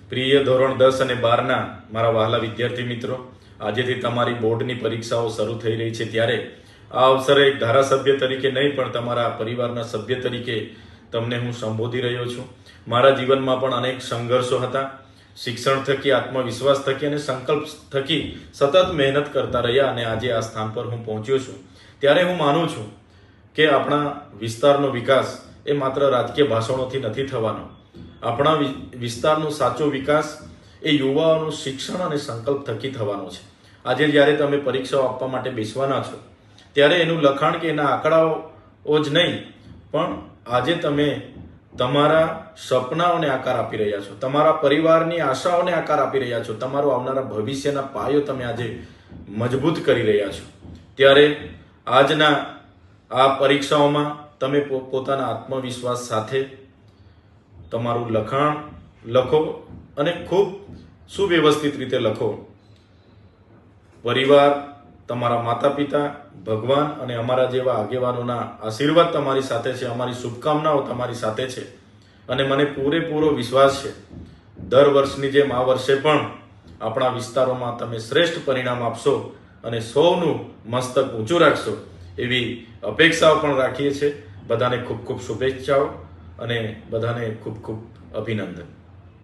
પ્રિય ધોરણ 10 અને 12ના મારા વહાલા વિદ્યાર્થી મિત્રો, આજેથી તમારી બોર્ડની પરીક્ષાઓ શરૂ થઈ રહી છે ત્યારે આ અવસરે એક ધારાસભ્ય તરીકે નહીં પણ તમારા પરિવારના સભ્ય તરીકે તમને હું સંબોધી રહ્યો છું. મારા જીવનમાં પણ અનેક સંઘર્ષો હતા. શિક્ષણ થકી, આત્મવિશ્વાસ થકી અને સંકલ્પ થકી સતત મહેનત કરતા રહ્યા અને આજે આ સ્થાન પર હું પહોંચ્યો છું. ત્યારે હું માનું છું કે આપણા વિસ્તારનો વિકાસ એ માત્ર રાજકીય ભાષણોથી નથી થવાનો. આપણા વિસ્તારનો સાચો વિકાસ એ યુવાઓનું શિક્ષણ અને સંકલ્પ થકી થવાનો છે. આજે જ્યારે તમે પરીક્ષાઓ આપવા માટે બેસવાના છો ત્યારે એનું લખાણ કે એના આંકડાઓ જ નહીં, પણ આજે તમે તમારા સપનાઓને આકાર આપી રહ્યા છો, તમારા પરિવારની આશાઓને આકાર આપી રહ્યા છો, તમારો આવનારા ભવિષ્યના પાયો તમે આજે મજબૂત કરી રહ્યા છો. ત્યારે આજના આ પરીક્ષાઓમાં તમે પોતાના આત્મવિશ્વાસ સાથે તમારું લખાણ લખો અને ખૂબ સુવ્યવસ્થિત રીતે લખો. પરિવાર, તમારા માતા પિતા, ભગવાન અને અમારા જેવા આગેવાનોના આશીર્વાદ તમારી સાથે છે, અમારી શુભકામનાઓ તમારી સાથે છે અને મને પૂરેપૂરો વિશ્વાસ છે દર વર્ષની જેમ આ વર્ષે પણ આપણા વિસ્તારોમાં તમે શ્રેષ્ઠ પરિણામ આપશો અને સૌનું મસ્તક ઊંચું રાખશો એવી અપેક્ષાઓ પણ રાખીએ છીએ. બધાને ખૂબ ખૂબ શુભેચ્છાઓ અને બધાને ખૂબ ખૂબ અભિનંદન.